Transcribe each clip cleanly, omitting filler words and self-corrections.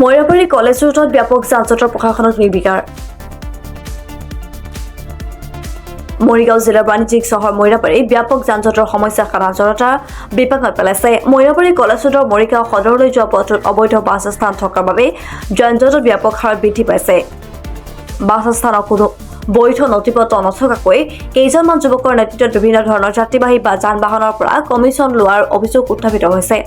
মইৰাবাৰী college ৰোডত ব্যাপক যান-জঁটৰ প্ৰশাসনত নিৰ্বিকাৰ। মৰিগাঁও জিলাৰ বাণিজ্যিক চহৰ মইৰাবাৰী ব্যাপক যান-জঁটৰ সমস্যা সাধাৰণতা বিপাঙত পেলাইছে। মইৰাবাৰী কলেজ ৰোডৰ মৰিগাঁও সদৰলৈ যোৱা পথটোত অবৈধ বাছ স্থান থকাৰ বাবে যান-জঁট ব্যাপক হাৰত বৃদ্ধি পাইছে। বাছ স্থানৰ কোনো বৈধ নথিপত্ৰ নথকাকৈ কেইজনমান যুৱকৰ নেতৃত্বত বিভিন্ন ধৰণৰ যাত্ৰীবাহী বা যান-বাহনৰ পৰা কমিছন লোৱাৰ অভিযোগ উত্থাপিত হৈছে।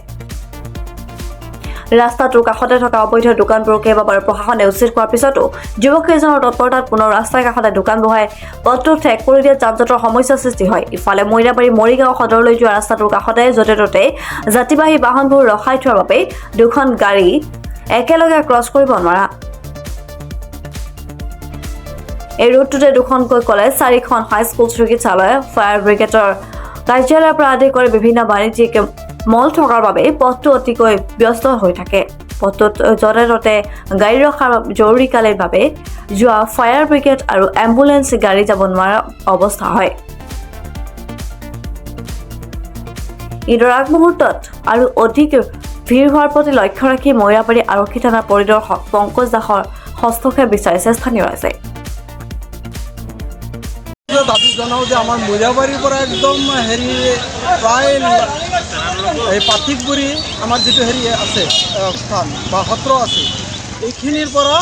ৰাস্তাটোৰ কাষতে থকা অবৈধ দোকানবোৰ কেইবাবাৰো প্ৰশাসনে উচ্ছেদ কৰাৰ পিছতো যুৱককেইজনৰ তৎপৰতাত পুনৰ ৰাস্তাৰ কাষতে দোকান বহাই পথটো ঠেক কৰি দিয়াত যান-জঁটৰ সমস্যাৰ সৃষ্টি হয়। ইফালে মইৰাবাৰী মৰিগাঁও সদৰলৈ যোৱা ৰাস্তাটোৰ কাষতে য'তে ত'তে যাত্ৰীবাহী বাহনবোৰ ৰখাই থোৱাৰ বাবে দুখন গাড়ী একেলগে ক্ৰছ কৰিব নোৱাৰা। এই ৰোডটোতে দুখনকৈ কলেজ, 4খন হাইস্কুল, চিকিৎসালয়, ফায়াৰ ব্ৰিগেডৰ কাৰ্যালয়ৰ পৰা আদি কৰি বিভিন্ন বাণিজ্যিক মল থকাৰ বাবে পথটো অতিকৈ ব্যস্ত হৈ থাকে। পথটোত য'তে ত'তে গাড়ী ৰখাৰ জৰুৰীকালীন বাবে যোৱা ফায়াৰ ব্ৰিগেড আৰু এম্বুলেন্স গাড়ী যাব নোৱাৰা অৱস্থা হয়। ঈদৰ আগমুহূৰ্তত আৰু অধিক ভিৰ হোৱাৰ প্ৰতি লক্ষ্য ৰাখি মইৰাবাৰী আৰক্ষী থানাৰ পৰিদৰ্শক পংকজ দাসৰ হস্তক্ষেপ বিচাৰিছে স্থানীয় ৰাইজে। দাবী জনাওঁ যে আমাৰ মইৰাবাৰীৰ পৰা একদম প্ৰায় এই পাঠিকগুৰি আমাৰ যিটো আছে স্থান বা সত্ৰ আছে, এইখিনিৰ পৰা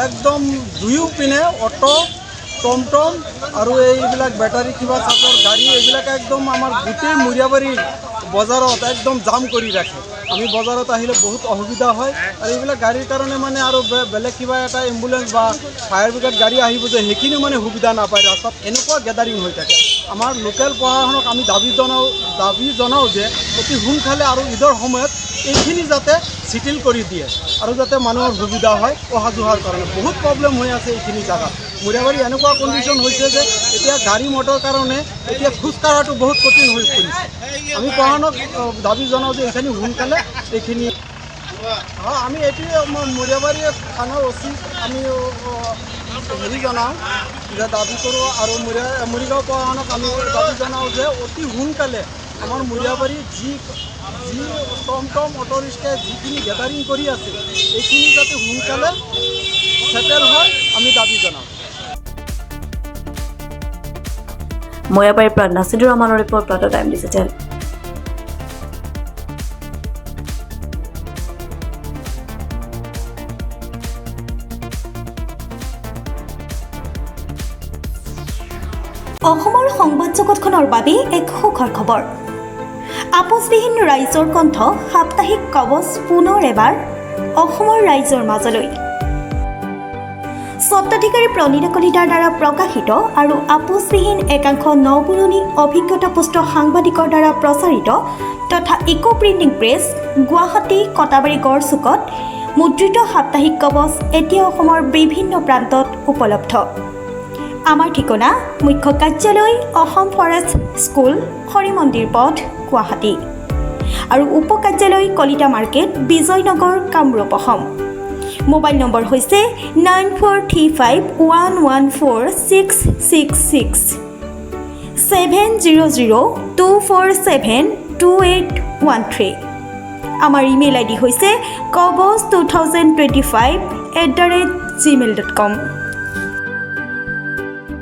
একদম দুয়ো পিনে অটো, টমটম আৰু এইবিলাক বেটাৰী কিবা চাৰ্জৰ গাড়ী এইবিলাক একদম আমাৰ গোটেই মইৰাবাৰী বজাৰত একদম জাম কৰি ৰাখে। আমি বজাৰত আহিলে বহুত অসুবিধা হয় আৰু এইবিলাক গাড়ীৰ কাৰণে মানে আৰু বেলেগ কিবা এটা এম্বুলেন্স বা ফায়াৰ ব্ৰিগেড গাড়ী আহিব যে সেইখিনিও মানে সুবিধা নাপায়। ৰাস্তাত এনেকুৱা গেডাৰিং হৈ থাকে। আমাৰ লোকেল প্ৰশাসনক আমি দাবী জনাওঁ যে অতি সোনকালে আৰু ঈদৰ সময়ত এইখিনি যাতে চিটিল কৰি দিয়ে আৰু যাতে মানুহৰ সুবিধা হয় অহা যোৱাৰ কাৰণে। বহুত প্ৰব্লেম হৈ আছে এইখিনি জেগাত। মইৰাবাৰী এনেকুৱা কণ্ডিশ্যন হৈছে যে এতিয়া গাড়ী মটৰ কাৰণে এতিয়া খোজকঢ়াটো বহুত কঠিন হৈ পৰিছে। আমি প্ৰশাসনক দাবী জনাওঁ যে এইখিনি সোনকালে এইখিনি আমি এইটোৱে মইৰাবাৰী থানাৰ অচিক আমি জনাওঁ যে দাবী কৰোঁ আৰু মৰিগাঁও প্ৰশাসনক আমি দাবী জনাওঁ যে অতি সোনকালে আমাৰ মইৰাবাৰী যি টমটম অটো ৰিক্সাই যিখিনি গেডাৰিং কৰি আছে এইখিনি যাতে সোনকালে চেটেল হয় আমি দাবী জনাওঁ। মইৰাবাৰীৰ পৰা নাছিদুৰ ৰহমানৰ ৰিপৰ্ট, প্ৰাতঃ টাইম ডিজিটেল। অসমৰ সংবাদ জগতখনৰ বাবে এক সুখৰ খবৰ। আপোচবিহীন ৰাইজৰ কণ্ঠ সাপ্তাহিক কবচ পুনৰ এবাৰ অসমৰ ৰাইজৰ মাজলৈ। স্বত্বাধিকাৰী প্ৰণীতা কলিতাৰ দ্বাৰা প্ৰকাশিত আৰু আপোচবিহীন একাংশ নপুৰণি অভিজ্ঞতাপুষ্ট সাংবাদিকৰ দ্বাৰা প্ৰচাৰিত তথা eco printing press, Guwahati, Katabari গড়চুকত মুদ্ৰিত সাপ্তাহিক কবচ এতিয়া অসমৰ বিভিন্ন প্ৰান্তত উপলব্ধ। আমাৰ ঠিকনা মুখ্য কাৰ্যালয় অসম ফৰেষ্ট স্কুল, হৰি মন্দিৰ পথ, গুৱাহাটী আৰু উপ কাৰ্যালয় Kalita market, Bijoynagar, Kamrup, Assam. Mobile number হৈছে 9435114666 70024722813। আমাৰ ইমেইল ID হৈছে kobos2025@gmail.com।